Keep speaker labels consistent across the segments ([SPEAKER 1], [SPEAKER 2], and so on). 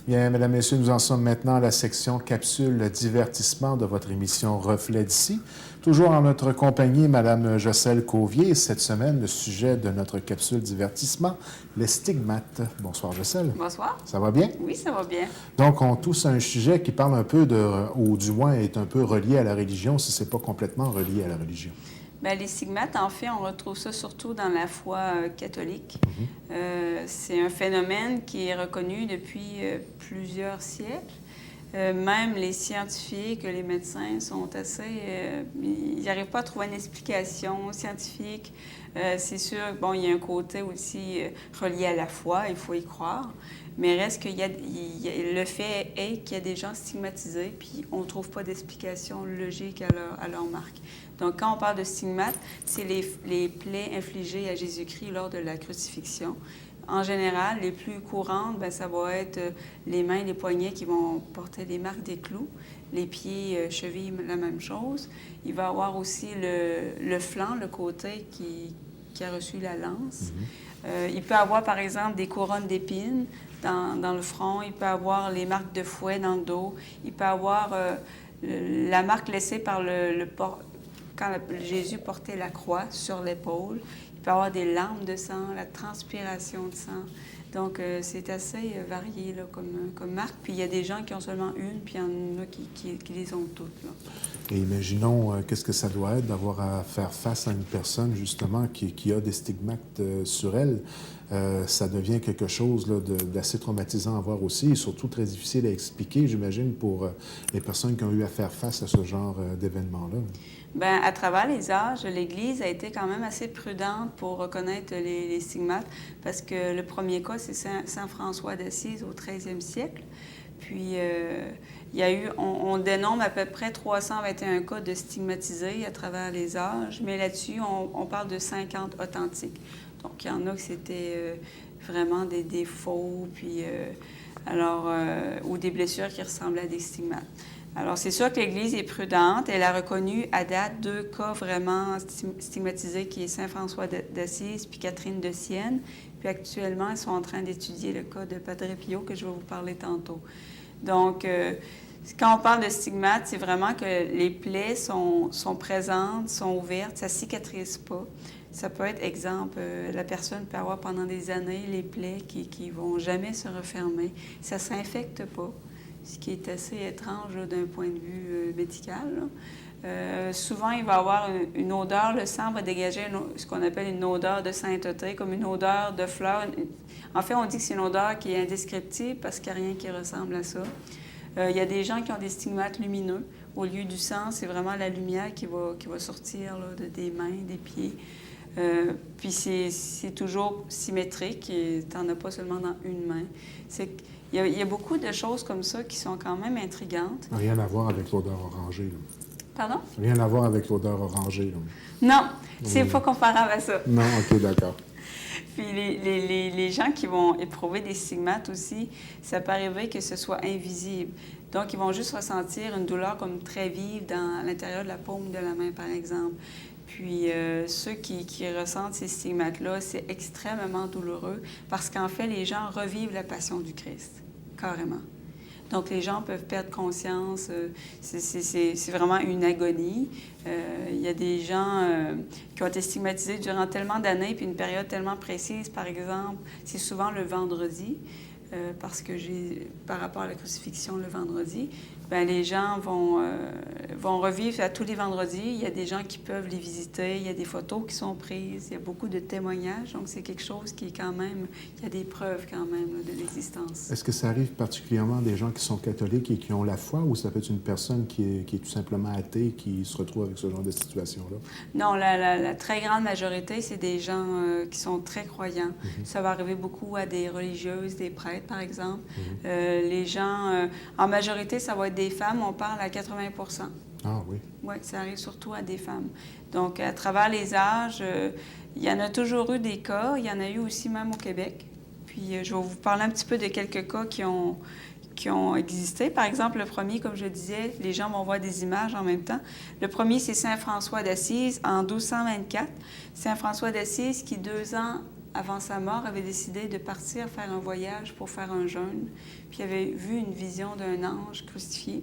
[SPEAKER 1] Bien, mesdames, messieurs, nous en sommes maintenant à la section capsule divertissement de votre émission Reflet d'ici. Toujours en notre compagnie, Madame Jocelyne Cauvier. Cette semaine, le sujet de notre capsule divertissement, les stigmates. Bonsoir, Jocelyne.
[SPEAKER 2] Bonsoir.
[SPEAKER 1] Ça va bien?
[SPEAKER 2] Oui, ça va bien.
[SPEAKER 1] Donc, on touche à un sujet qui parle un peu ou du moins est un peu relié à la religion, si ce n'est pas complètement relié à la religion.
[SPEAKER 2] Bien, les stigmates, en fait, on retrouve ça surtout dans la foi catholique. C'est un phénomène qui est reconnu depuis plusieurs siècles. Même les scientifiques, les médecins sont assez... ils n'arrivent pas à trouver une explication scientifique. C'est sûr, bon, il y a un côté aussi relié à la foi, il faut y croire. Mais reste qu'il le fait est qu'il y a des gens stigmatisés, puis on ne trouve pas d'explication logique à leur marque. Donc, quand on parle de stigmates, c'est les plaies infligées à Jésus-Christ lors de la crucifixion. En général, les plus courantes, bien, ça va être les mains, les poignets qui vont porter les marques des clous, les pieds, chevilles, la même chose. Il va y avoir aussi le flanc, le côté qui a reçu la lance. Il peut y avoir, par exemple, des couronnes d'épines dans le front. Il peut y avoir les marques de fouet dans le dos. Il peut y avoir la marque laissée par quand Jésus portait la croix sur l'épaule. Il peut y avoir des larmes de sang, la transpiration de sang. Donc, c'est assez varié là, comme marque. Puis, il y a des gens qui ont seulement une, puis il y en a qui les ont toutes. Là.
[SPEAKER 1] Et imaginons, qu'est-ce que ça doit être d'avoir à faire face à une personne, justement, qui a des stigmates sur elle. Ça devient quelque chose d'assez traumatisant à voir aussi, et surtout très difficile à expliquer, j'imagine, pour les personnes qui ont eu à faire face à ce genre d'événement-là.
[SPEAKER 2] Bien, à travers les âges, l'Église a été quand même assez prudente pour reconnaître les stigmates, parce que le premier cas, c'est Saint François d'Assise au 13e siècle. Puis, il y a eu, on dénombre à peu près 321 cas de stigmatisés à travers les âges, mais là-dessus, on parle de 50 authentiques. Donc, il y en a que c'était vraiment des défauts, puis, ou des blessures qui ressemblaient à des stigmates. Alors, c'est sûr que l'Église est prudente. Elle a reconnu à date 2 cas vraiment stigmatisés, qui est Saint François d'Assise puis Catherine de Sienne. Puis actuellement, ils sont en train d'étudier le cas de Padre Pio, que je vais vous parler tantôt. Donc, quand on parle de stigmates, c'est vraiment que les plaies sont présentes, sont ouvertes, ça ne cicatrise pas. Ça peut être, exemple, la personne peut avoir pendant des années les plaies qui ne vont jamais se refermer. Ça ne s'infecte pas, ce qui est assez étrange d'un point de vue médical. Souvent, il va y avoir une odeur, le sang va dégager ce qu'on appelle une odeur de sainteté, comme une odeur de fleurs. En fait, on dit que c'est une odeur qui est indescriptible parce qu'il n'y a rien qui ressemble à ça. Il y a des gens qui ont des stigmates lumineux. Au lieu du sang, c'est vraiment la lumière qui va sortir là, des mains, des pieds. Puis c'est toujours symétrique et tu n'en as pas seulement dans une main. Il y a beaucoup de choses comme ça qui sont quand même intrigantes.
[SPEAKER 1] Rien à voir avec l'odeur orangée, là.
[SPEAKER 2] Pardon?
[SPEAKER 1] Rien à voir avec l'odeur orangée, là.
[SPEAKER 2] Non, c'est pas comparable à ça.
[SPEAKER 1] Non, OK, d'accord.
[SPEAKER 2] Puis les gens qui vont éprouver des stigmates aussi, ça peut arriver que ce soit invisible. Donc, ils vont juste ressentir une douleur comme très vive à l'intérieur de la paume de la main, par exemple. Puis, ceux qui ressentent ces stigmates-là, c'est extrêmement douloureux parce qu'en fait, les gens revivent la passion du Christ, carrément. Donc, les gens peuvent perdre conscience. C'est vraiment une agonie. Il y a des gens qui ont été stigmatisés durant tellement d'années, puis une période tellement précise, par exemple, c'est souvent le vendredi, parce que par rapport à la crucifixion le vendredi, bien, les gens vont revivre à tous les vendredis. Il y a des gens qui peuvent les visiter. Il y a des photos qui sont prises. Il y a beaucoup de témoignages. Donc, c'est quelque chose qui est quand même... Il y a des preuves quand même là, de l'existence.
[SPEAKER 1] Est-ce que ça arrive particulièrement des gens qui sont catholiques et qui ont la foi, ou ça peut être une personne qui est tout simplement athée qui se retrouve avec ce genre de situation-là?
[SPEAKER 2] Non, la très grande majorité, c'est des gens qui sont très croyants. Ça va arriver beaucoup à des religieuses, des prêtres, par exemple. Les gens... en majorité, ça va être des femmes, on parle à 80 %.
[SPEAKER 1] Ah oui?
[SPEAKER 2] Oui, ça arrive surtout à des femmes. Donc, à travers les âges, il y en a toujours eu des cas. Il y en a eu aussi même au Québec. Puis, je vais vous parler un petit peu de quelques cas qui ont existé. Par exemple, le premier, comme je disais, les gens vont voir des images en même temps. Le premier, c'est Saint François d'Assise en 1224. Saint François d'Assise qui, 2 ans avant sa mort, avait décidé de partir faire un voyage pour faire un jeûne. Puis il avait vu une vision d'un ange crucifié.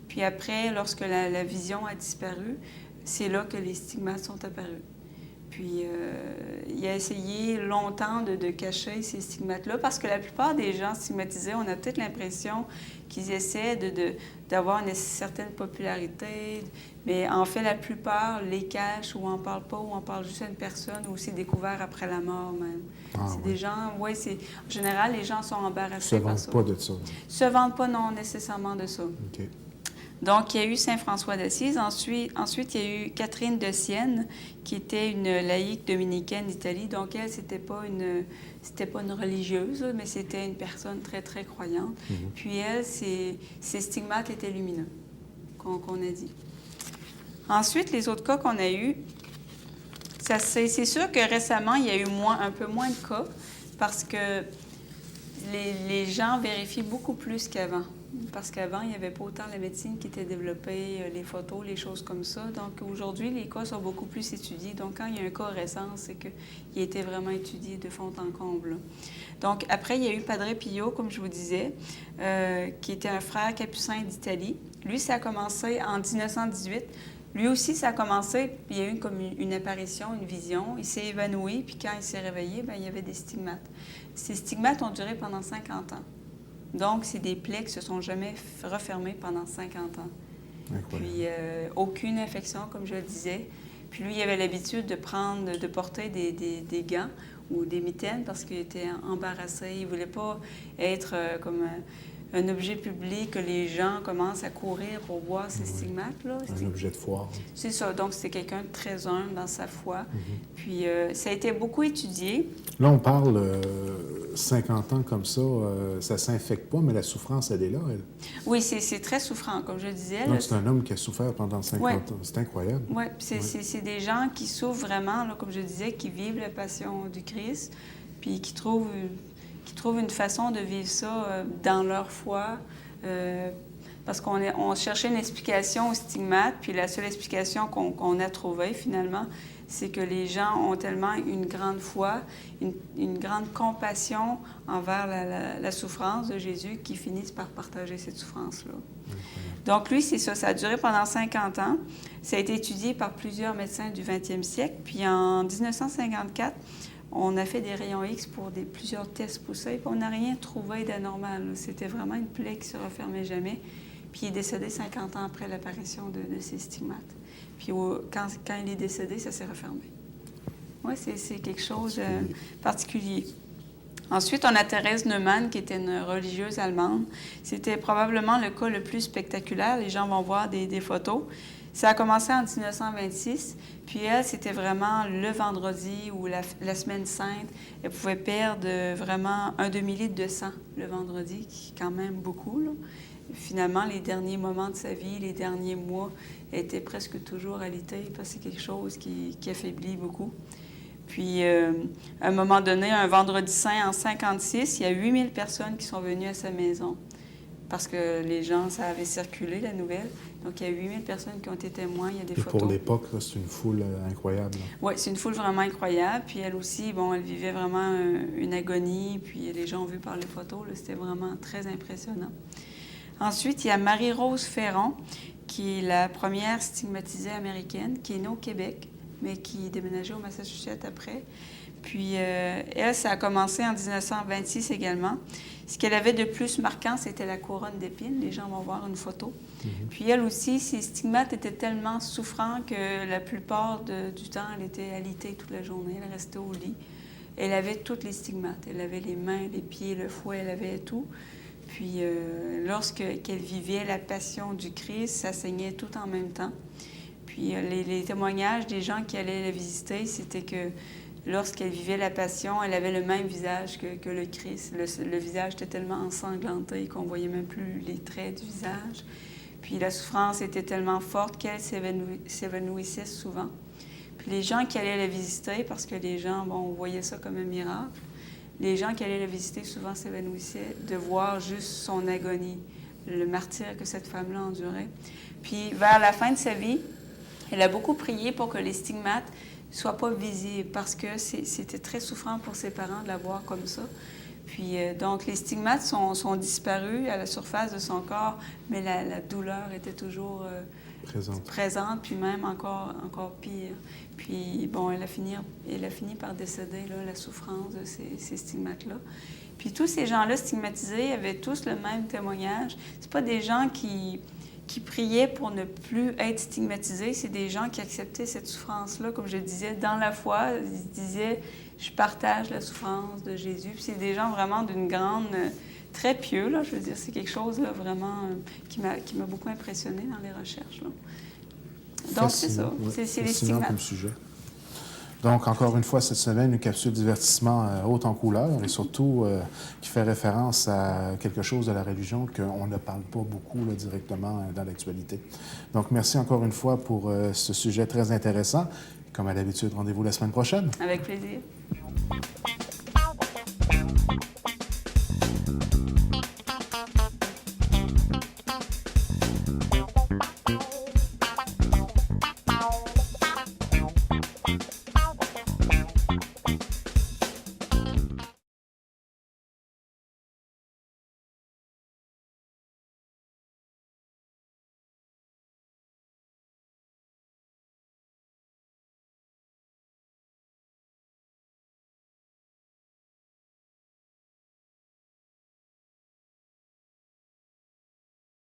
[SPEAKER 2] Puis après, lorsque la vision a disparu, c'est là que les stigmates sont apparus. Puis il a essayé longtemps de cacher ces stigmates-là parce que la plupart des gens stigmatisés, on a peut-être l'impression qu'ils essaient d'avoir une certaine popularité, mais en fait, la plupart les cachent ou en parlent pas ou en parlent juste à une personne ou c'est découvert après la mort même. C'est des gens, en général, les gens sont embarrassés par ça.
[SPEAKER 1] Se vendent pas de ça.
[SPEAKER 2] Se vendent pas, non, nécessairement de ça.
[SPEAKER 1] OK.
[SPEAKER 2] Donc, il y a eu Saint François d'Assise. Ensuite, il y a eu Catherine de Sienne, qui était une laïque dominicaine d'Italie. Donc, elle, c'était pas une religieuse, mais c'était une personne très, très croyante. Puis elle, ses stigmates étaient lumineux, qu'on a dit. Ensuite, les autres cas qu'on a eus, c'est sûr que récemment, il y a eu un peu moins de cas parce que les gens vérifient beaucoup plus qu'avant. Parce qu'avant, il n'y avait pas autant la médecine qui était développée, les photos, les choses comme ça. Donc aujourd'hui, les cas sont beaucoup plus étudiés. Donc quand il y a un cas récent, c'est qu'il a été vraiment étudié de fond en comble. Donc après, il y a eu Padre Pio, comme je vous disais, qui était un frère capucin d'Italie. Lui, ça a commencé en 1918. Lui aussi, ça a commencé, il y a eu comme une apparition, une vision. Il s'est évanoui, puis quand il s'est réveillé, bien, il y avait des stigmates. Ces stigmates ont duré pendant 50 ans. Donc, c'est des plaies qui ne se sont jamais refermées pendant 50 ans. Incroyable. Puis, aucune infection, comme je le disais. Puis lui, il avait l'habitude de porter des gants ou des mitaines parce qu'il était embarrassé. Il ne voulait pas être comme un objet public que les gens commencent à courir pour voir ces stigmates-là.
[SPEAKER 1] Un objet de foire.
[SPEAKER 2] C'est ça. Donc, c'était quelqu'un de très humble dans sa foi. Puis, ça a été beaucoup étudié.
[SPEAKER 1] Là, on parle 50 ans comme ça, ça ne s'infecte pas, mais la souffrance, elle est là, elle.
[SPEAKER 2] Oui, c'est très souffrant, comme je disais.
[SPEAKER 1] Donc, c'est un homme qui a souffert pendant 50 ans. C'est incroyable.
[SPEAKER 2] Oui, c'est des gens qui souffrent vraiment, là, comme je disais, qui vivent la passion du Christ, puis qui trouvent une façon de vivre ça dans leur foi. Parce qu'on cherchait une explication au stigmate, puis la seule explication qu'on a trouvée, finalement, c'est que les gens ont tellement une grande foi, une grande compassion envers la souffrance de Jésus qu'ils finissent par partager cette souffrance-là. Donc lui, c'est ça. Ça a duré pendant 50 ans. Ça a été étudié par plusieurs médecins du 20e siècle. Puis en 1954, on a fait des rayons X pour plusieurs tests poussés, puis on n'a rien trouvé d'anormal. C'était vraiment une plaie qui ne se refermait jamais. Puis il est décédé 50 ans après l'apparition de ces stigmates. Puis quand il est décédé, ça s'est refermé. Oui, c'est quelque chose de particulier. Ensuite, on a Thérèse Neumann, qui était une religieuse allemande. C'était probablement le cas le plus spectaculaire. Les gens vont voir des photos. Ça a commencé en 1926. Puis elle, c'était vraiment le vendredi ou la semaine sainte. Elle pouvait perdre vraiment 1 demi-litre de sang le vendredi, qui est quand même beaucoup, là. Finalement, les derniers moments de sa vie, les derniers mois, elle était presque toujours alitée parce que c'est quelque chose qui affaiblit beaucoup. Puis, à un moment donné, un vendredi saint en 1956, il y a 8000 personnes qui sont venues à sa maison parce que les gens, ça avait circulé, la nouvelle. Donc, il y a 8000 personnes qui ont été témoins, il y a des photos.
[SPEAKER 1] Pour l'époque, c'est une foule incroyable.
[SPEAKER 2] Oui, c'est une foule vraiment incroyable. Puis elle aussi, bon, elle vivait vraiment une agonie. Puis les gens ont vu par les photos, c'était vraiment très impressionnant. Ensuite, il y a Marie-Rose Ferron, qui est la première stigmatisée américaine, qui est née au Québec, mais qui déménageait au Massachusetts après. Puis, elle, ça a commencé en 1926 également. Ce qu'elle avait de plus marquant, c'était la couronne d'épines. Les gens vont voir une photo. Puis, elle aussi, ses stigmates étaient tellement souffrants que la plupart du temps, elle était alitée toute la journée. Elle restait au lit. Elle avait toutes les stigmates. Elle avait les mains, les pieds, le fouet, elle avait tout. Puis, lorsqu'elle vivait la passion du Christ, ça saignait tout en même temps. Puis, les témoignages des gens qui allaient la visiter, c'était que lorsqu'elle vivait la passion, elle avait le même visage que le Christ. Le visage était tellement ensanglanté qu'on ne voyait même plus les traits du visage. Puis, la souffrance était tellement forte qu'elle s'évanouissait souvent. Puis, les gens qui allaient la visiter, parce que les gens, bon, voyaient ça comme un miracle, les gens qui allaient la visiter souvent s'évanouissaient de voir juste son agonie, le martyre que cette femme-là endurait. Puis, vers la fin de sa vie, elle a beaucoup prié pour que les stigmates soit pas visible parce que c'était très souffrant pour ses parents de la voir comme ça. Puis, donc, les stigmates sont disparus à la surface de son corps, mais la douleur était toujours présente, puis même encore pire. Puis, bon, elle a fini par décéder, là, la souffrance de ces stigmates-là. Puis, tous ces gens-là stigmatisés avaient tous le même témoignage. C'est pas des gens qui priaient pour ne plus être stigmatisés, c'est des gens qui acceptaient cette souffrance-là, comme je disais, dans la foi. Ils disaient « je partage la souffrance de Jésus ». Puis c'est des gens vraiment d'une grande... très pieux, là, je veux dire, c'est quelque chose là, vraiment qui m'a beaucoup impressionné dans les recherches. Là. Donc, c'est ça, c'est les stigmates.
[SPEAKER 1] Comme sujet. Donc, encore une fois, cette semaine, une capsule divertissement haute en couleur et surtout qui fait référence à quelque chose de la religion qu'on ne parle pas beaucoup là, directement dans l'actualité. Donc, merci encore une fois pour ce sujet très intéressant. Comme à l'habitude, rendez-vous la semaine prochaine.
[SPEAKER 2] Avec plaisir.